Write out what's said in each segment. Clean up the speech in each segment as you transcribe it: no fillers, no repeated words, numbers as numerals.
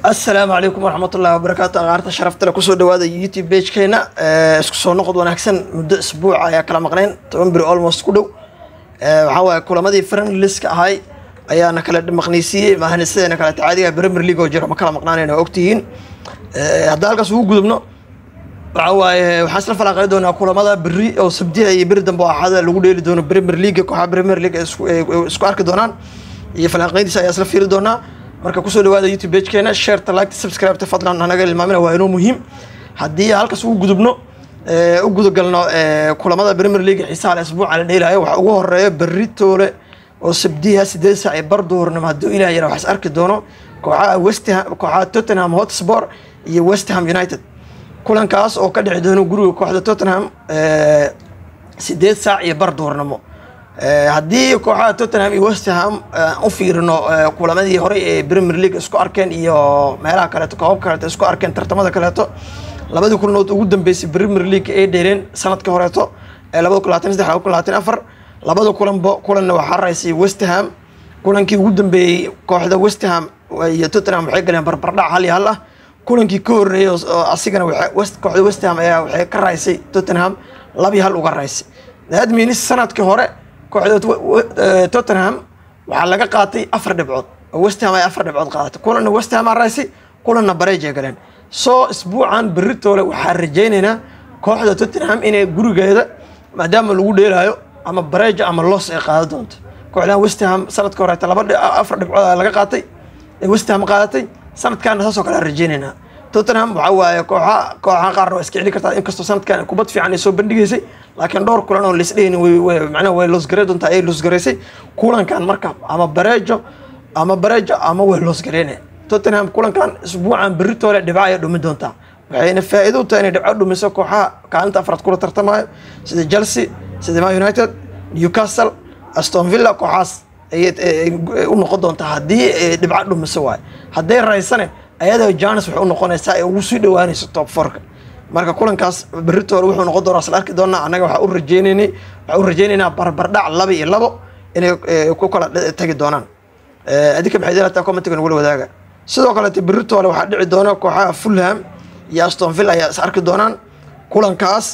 السلام عليكم ورحمة الله وبركاته. أغارت شرفت لك وسود هذا يوتيوب بيج كينا اسكسو نقد ونحسن مدة أسبوع يا كلام مقنين تنبري almost كله وحوا كل ما دي فرن لسك هاي أي أنا كلا مقنيسي ما هنسي أنا كلا تعادي بريمير ليج وجرا ما كلام مقنين أنا وقتين هذا القصو قدمنا وحوا وحصل فلا قيدونا كل ما ده بري أو سبدي أي بريدم بواحد لوجود اللي دون بريمير ليج كوها بريمير ليج سكوار كدونان يفلا قيد سياسل في دونا marka ku soo dhawaada YouTube page keena share like subscribe fadlan anaga ilmaamina waa inuu muhiim hadii halkaas uu gudubno u gudagalno kulamada Premier League xiisaha isbuuca la dheelayo waxa ugu horeeya Beritoole oo sabdiha 8 saac bar duhurnimo hadii Ilaahay yar wax arki doono kooxaha Tottenham Hotspur iyo West Ham United kulankaas oo ka dhici doono guriga kooxda Tottenham 8 saac bar duhurnimo haddii kooxaha Tottenham iyo West Ham u fiirino kulamadii hore ee Premier League isku arkeen iyo meelaha kale koobka kale isku arkeen tartamada kale labadii kulanood ugu dambeysay Premier League ee dheereen sanadka horeeto ee 2023-2024 labada kulanna waxa raysay West Ham kulankii ugu dambeeyay kooxda West Ham iyo Tottenham waxay galeen barbardhac hal iyo hal ah kulankii ka horeeyay asigana kooxda West Ham ayaa waxay ka raysay Tottenham 2-1 uga raysay hadmiin sanadka hore kooxda Tottenham waxa laga qaatay 4 dhibcood West Ham ay 4 dhibcood qaadatay kulanna West Ham raysay kulanna bareej galeen soo isbuucan Beritoole waxa rajaynaynaa kooxda Tottenham inay gurigeeda maadaama lagu dheelaayo ama bareej ama loss ay qaado doonto kooxda West Ham sanadka hore 4 dhibcood laga qaatay West Ham qaadatay sanadkan taasoo kale rajaynaynaa Tottenham waxa waaye kooxaha qaar oo iska cili kartaa inkastoo sanadkan kubad fiican ay soo bandhigaysay laakiin dhowr kulan oo lisdheeyeen macna way loos gareey doontaa ay loos gareysay kulankan marka ama bareejo ama way loos gareeyeen Tottenham kulankan isbuucan Beritoole dhibco ay dhumi doontaa waxayna faa'iido u tahay inay dhibco dhumiso kooxaha kaalinta afraad kula tartamayo sida Chelsea sida Man United Newcastle Aston Villa kooxaas ay u noqon doontaa haddii dhibco dhumiso waay haddii raysane ayada Janis wuxuu noqonaysaa ay ugu sii dhawaanayso top 4 marka kulankaas Beritoole wuxuu noqon doonaa isla arki doonaa anaga waxa u rajaynaynaa barbardhac 2-2 inay ku kala tagi doonaan adika maxay leedahay comment-ka nagu wadaaga sidoo kale Beritoole waxa dhici doona kooxaha Fulham iyo Aston Villa ayaa is arki doonaan kulankaas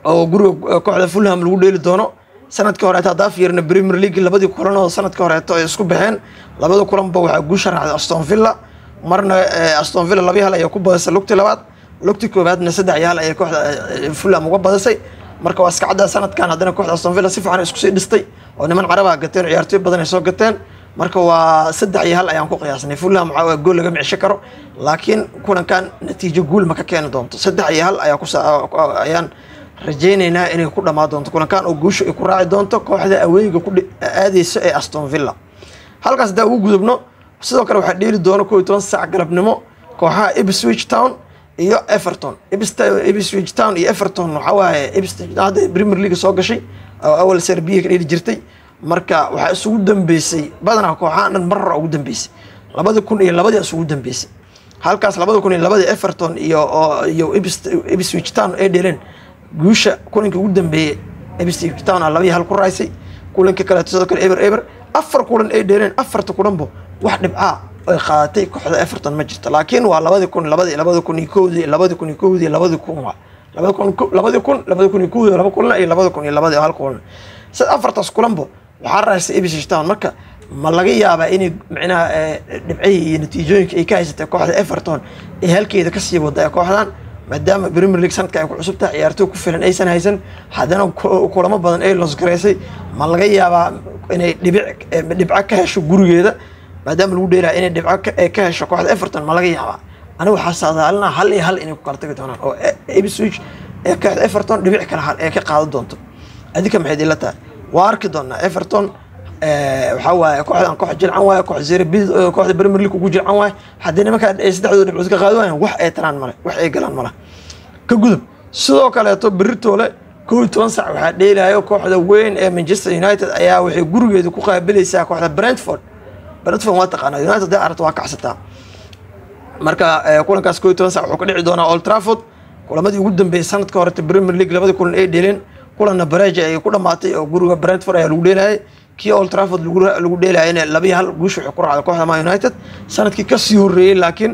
oo guriga kooxda Fulham lagu dheeli doono sanadkii hore hadaa fiirna Premier League labadii kulan oo sanadkii hore ay isku baxeen labada kulanba waxa guusha raacday Aston Villa marna Aston Villa 2-1 ay ku badasay lugtii labaad lugtii koobaadna 3-1 ay kooxda Fulham uga badasay marka waa iska cadda sanadkan hadana kooxda Aston Villa si fiican isku sii dhistay oo niman Carab ah gateen ciyaartoy badan ay soo gateen marka waa 3-1 ayaan ku qiyaasnay Fulham waxa gool laga micshi karo laakiin kulankan natiijo gool ma ka keeni doonto 3-1 ayaan rajaynaynaa inay ku dhamaan doonto kulankan oo guusho ay ku raaci doonto kooxda awayga ku aadeyso ee Aston Villa halkaas daa ugu gudubno sidoo kale waxa dheeli doono 12 saac galabnimo kooxaha Ipswich Town iyo Everton Ipswich Town iyo Everton waxa waaye Ipswich hada Premier League soo gashay oo awal Serbia ka dhili jirtay marka waxa isugu dambeysay badanaa kooxahan mar ugu dambeysay 2002 isugu dambeysay halkaas 2002 Everton iyo Ipswich Town ay dheeleen guusha kulanka ugu dambeeyay Ipswich Town 2-1 ku raysay kulanka kale sidoo kale eber afar kulan ay dheeleen afarta kulanba wax dhibca ay qaadatay kooxda Everton ma jirto laakiin waa 2002 hal kulan sad afartaas kulanba waxa raysay Ipswich Town marka ma laga yaabaa inay macnaha dhibcay iyo natiijooyinka ay ka haysatay kooxda Everton ee halkeeda ka sii waday kooxdan maadaama Premier League sanadka ay ku cusubtaa ciyaartoy ku filan aysan haysan hadana kulamo badan ay loos gareysay ma laga yaabaa inay dhibco ka hesho gurigeeda maadaama lagu dheelaa inay dhibco ka hesho kooxda Everton ma laga yaabaa anigu waxa saadaalna hal iyo hal inay ku kala tagi doonaan oo Ipswich ee kooxda Everton dhibic kala hal ee ka qaado doonto adika maxay dilataa waa arki doonaa Everton waxa waaye kooxdan koox jilcan waaye koox Serbia kooxda Premier League ugu jilcan waaye hadii nimanka ay saddexdood dhibcood ka qaado waayeen wax ay taraan male wax ay galaan male ka gudub sidoo kale Beritoole 12 saac waxa dheelayo kooxda weyn ee Manchester United ayaa waxay gurigeeda ku qaabilaysaa kooxda Brentford waa taqaana United ay aragto waa kacsataa marka kulankaas 12 saac wuxuu ka dhici doonaa Old Trafford kulamadii ugu dambeeyay sanadka hore Premier League labada kulan ay dheeleen kulanna bareej ay ku dhamaatay oo guriga Brentford ayaa lagu dheelayay kii Old Trafford lagu dheelayay laba iyo hal guush wuxuu ku raacday kooxda Man United sanadkii ka sii horeeyay laakiin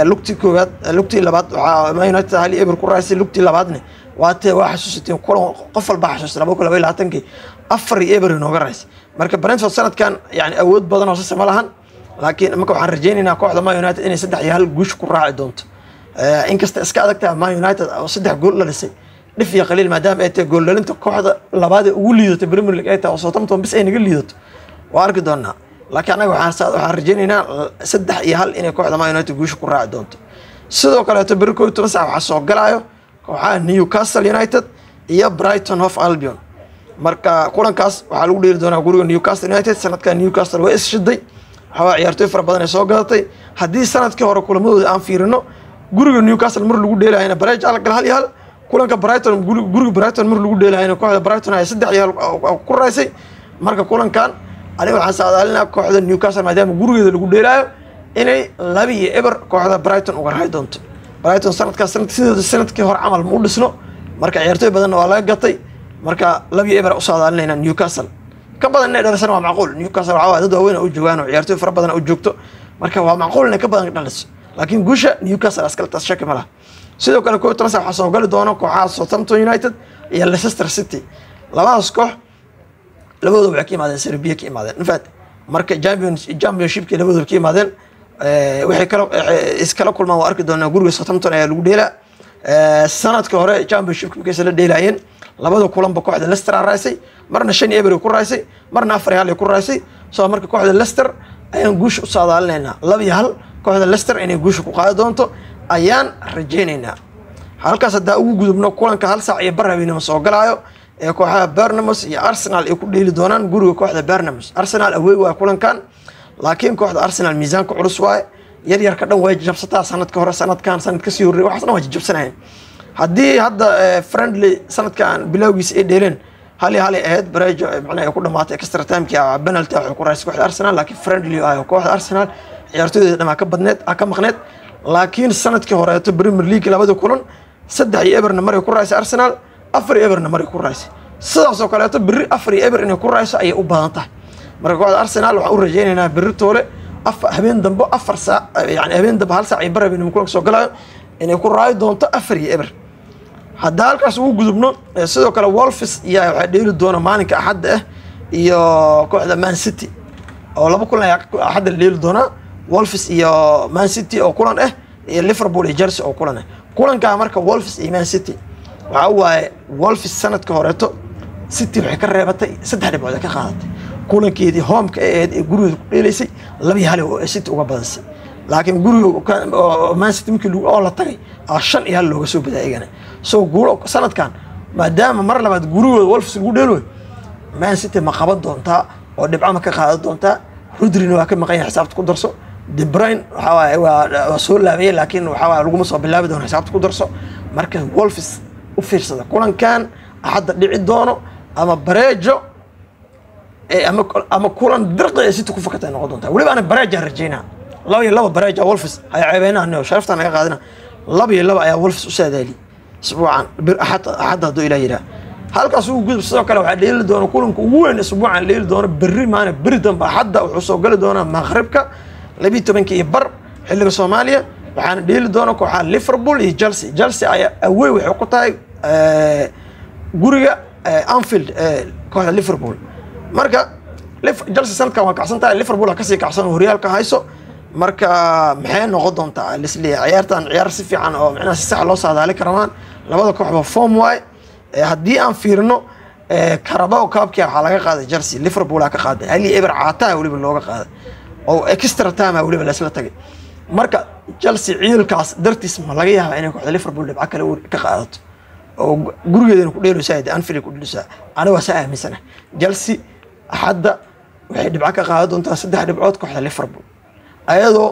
lugtii koowaad lugtii labaad waxa Man United hal eber ku raacay lugtii labaadna waatee waa xasuusiteen kulan qof walba xasuusta 2022 afar eber inooga raacay marka Brentford sanadkan yani awood badan oo sax ma lahan laakiin marka waxaan rajaynaynaa kooxda Man United inay 3 iyo hal guush ku raaci doonto inkasta iska adagtaa Man United oo 3 gool la dhisay dhif iyo qaliil maadaama ay tahay gool dhalinta kooxda labaad ee ugu liidatay Premier League ay tahay Southampton bis ay naga liidato waa arki doonaa laakiin anaga waxaan rajaynaynaa 3 iyo hal inay kooxda Man United guush ku raaci doonto sidoo kale Berri 12 saac waxa soo galayo kooxaha Newcastle United iyo Brighton Hove Albion marka kulankaas waxa lagu dheeli doonaa guriga Newcastle United sanadkan Newcastle way ishiday waxa ciyaartoy fara badan ay soo gadatay hadii sanadkii hore kulamadooda aan fiirino guriga Newcastle mar lagu dheelayna Barrage hal iyo hal kulanka Brighton guriga Brighton mar lagu dheelayna kooxda Brighton ay 3 iyo hal ku raysay marka kulankan aniga waxaan saadaalinaa kooxda Newcastle maadaama gurigeeda lagu dheelayo inay 2 iyo eber kooxda Brighton uga raay doonto Brighton sanadkii hore camal ma u dhisno marka ciyaartoy badan waa laga gatay marka 2 iyo eber u saadaalinayna Newcastle ka badan inay dhalisan waa macquul Newcastle waxa dad waaweyn oo joogaan oo ciyaartoy fara badan oo joogto marka waa macquul inay ka badan dhaliso laakiin guusha Newcastle askal tashaaki malaha sidoo kale kooxda Tranmere waxa soo gali doona kooxaha Southampton United iyo Leicester City labadaas koox labadooda waxay ka yimaadeen Serbia ka yimaadeen infact marka championship-ka labadooda ka yimaadeen waxay iskala kulmaan waa arki doonaa guriga Southampton ayaa lagu dheelaa sanadkii hore championship-ka markay la dheelayeen labada kulanba kooxda Leicester raasay marna 5 eber ku raasay marna 4 hal ku raasay soo marka kooxda Leicester ayaan guush u saadaalinayna 2 iyo hal kooxda Leicester inay guush ku qaadi doonto ayaan rajaynaynaa halkaas hadaa ugu gudubno kulanka hal saac iyo barnaamijna soo galaayo ee kooxaha Bournemouth iyo Arsenal ay ku dheeli doonaan guriga kooxda Bournemouth Arsenal away waa kulankan laakiin kooxda Arsenal miisaanka culus waay yar ka dhan way jabsataa sanadka hore sanadkan sanad ka sii horeeyay waxaasna waa jabsanayeen hadii hadda friendly sanadkan bilowgiisa ay dheeleen hal ay ahayd Barrage macnaheedu ay ku dhamaatay extra time-kii penalty waxa ku raasay kooxda Arsenal laakiin friendly ay kooxda Arsenal ciyaartooyda dhama ka badneed ka maqneed laakiin sanadkii hore ee Premier League labada kulan 3 iyo eberna mar ay ku raasay Arsenal 4 iyo eberna mar ay ku raasay sidaas oo kale Berri 4 iyo eber inay ku raasay ay u baahan tahay marka kooxda Arsenal waxa uu rajaynaynaa Berri toole habeen dambe 4 saac yani habeen dambe hal saac iyo barnaamij kulanka soo galaayo inay ku raay doonto 4 iyo eber hadda halkaas ugu gudubno sidoo kale Wolves iyo waxa dheeli doona maalinka Axad ah iyo kooxda Man City oo laba kulan Axad dheeli doona Wolves iyo Man City oo kulan ah iyo Liverpool iyo Chelsea oo kulan ah kulanka marka Wolves iyo Man City waxa waaye Wolves sanadka horeeto City waxay ka reebatay 3 dhibcood ka qaadatay kulankeedii home-ka ee guriga ku dheelaysay 2 iyo hal oo City uga badisay laakiin guriga Man City markii lagu la tagay 5 iyo hal looga soo badaayay soo guul sanadkan maadaama mar labaad guriga Wolves lagu dheelo Man City ma qaban doontaa oo dhibco ma ka qaadan doontaa Rodri waa ka maqan xisaabta ku darso De Bruyne waxa waa soo laabay laakiin waxa lagu soo bilaabi doona xisaabta ku darso marka Wolves u fiirsada kulankan hadda dhici doono ama Barrage ama kulan dirqi ay City ku fakatay noqon doonta waliba ana Barrage rajaynaa 2 iyo 2 Barrage Wolves ay ceebeynaa sharaftan naga qaadina 2 iyo 2 ayaa Wolves u saadaali isbuucan axad haduu ilaa yira halkaas uu gudub sidoo kale waxa dheeli doona kulanka ugu weyn isbuucan dheeli doona Berri maana Berri dambe hadda wuxuu soo gali doona Maghribka 12 iyo bar xilliga Soomaaliya waxaana dheeli doona kooxaha Liverpool iyo Chelsea ayaa away waxay ku tahay guriga Anfield kooxda Liverpool marka Chelsea sanadkan waa kacsan tahay Liverpool ka sii kacsan horyaalka hayso marka maxay noqon doontaa Leslie ciyaartan ciyaar si fiican oo macnaha si sax loo saadaali karaan labada kooxba form way hadii aan fiirno Carabao Cup-ka waxa laga qaaday Chelsea Liverpool ka qaaday hal eber caataa waliba looga qaaday oo extra time waliba la isla tagay marka Chelsea ciilkaas dartiis ma laga yaabaa inay kooxda Liverpool dhibco kale ka qaadato oo gurigeedana ku dheelo saayid Anfield ku dhisa aniga waa aaminsan Chelsea hadda waxay dhibco ka qaadan doontaa 3 dhibcood kooxda Liverpool ayadoo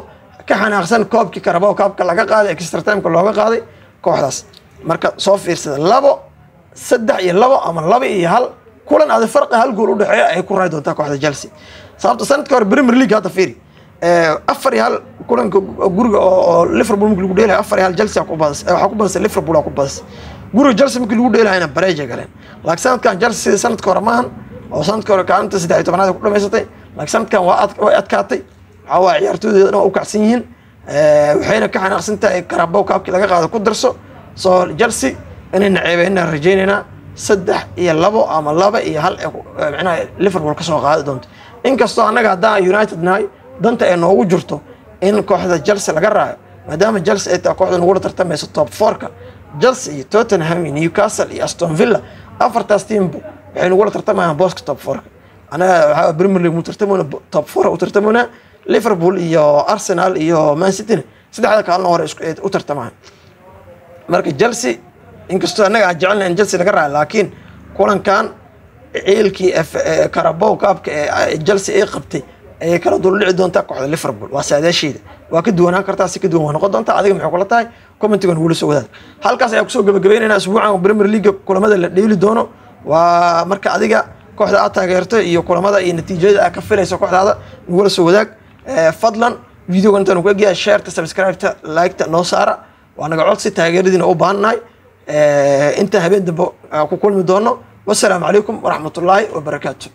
ka xanaaqsan koobkii Carabao Cup-ka laga qaaday extra time-ka looga qaaday kooxdaas marka soo fiirsada 3 iyo 2 ama 2 iyo 1 kulan aad farqi hal gool u dhaxeeyo ay ku raay doontaa kooxda Chelsea sababta sanadka hore Premier League hadda fiiri 4 iyo 1 kulanka guriga oo Liverpool markii lagu dheelay 4 iyo 1 Chelsea ku badas waxa ku badasay Liverpool ku badas guriga Chelsea markii lagu dheelayna Barrage galeen laakiin sanadkan Chelsea sanadka hore maahan oo sanadkii hore kaalinta 13aad ku dhameysatay laakiin sanadkan way adkaatay waxa waa ciyaartooydeeda dhan u kacsan yihiin waxayna ka xanaaqsan tahay Carabao Cup-kii laga qaado ku darso soo Chelsea inay naceebayna rajaynayna 3-2 ama 2-1 macnaha Liverpool ka soo qaadi doonto inkastoo anaga haddaan United nahay danta ay noogu jirto in kooxda Chelsea laga raayo maadaama Chelsea ay tahay kooxda ugu tartamayso top 4ka Chelsea iyo Tottenham iyo Newcastle iyo Aston Villa afartaas team waxay ugu tartamayaan booska top 4 anaga waxa Premier League tartamona top 4 u tartamona Liverpool iyo Arsenal iyo Man City saddexda kaalmo hore isku u tartamaan marka Chelsea inkastoo anaga jecelna in Chelsea laga raayo laakiin kulankan ciilkii Carabao Cup-ka Chelsea ay qabtay ay kala dul dhici doonta kooxda Liverpool waa saadaasheeda waa ka duwanaan kartaa si ka duwan noqon doonta adiga maxay kula tahay commentiga nagu soo wadaag halkaas ayaa ku soo gabagabeynayna usbuucan Premier League kulamada la dheeli doono waa marka adiga kooxda aad taageerto iyo kulamada iyo natiijada aad ka filayso kooxdaada nagu soo wadaag fadlan video kan tan ku eegaya share ta subscribe ta like ta noo saara waa naga codsi taageeradiina u baahanahay inta habeen dambe ku kulmi doono والسلام عليكم ورحمة الله وبركاته.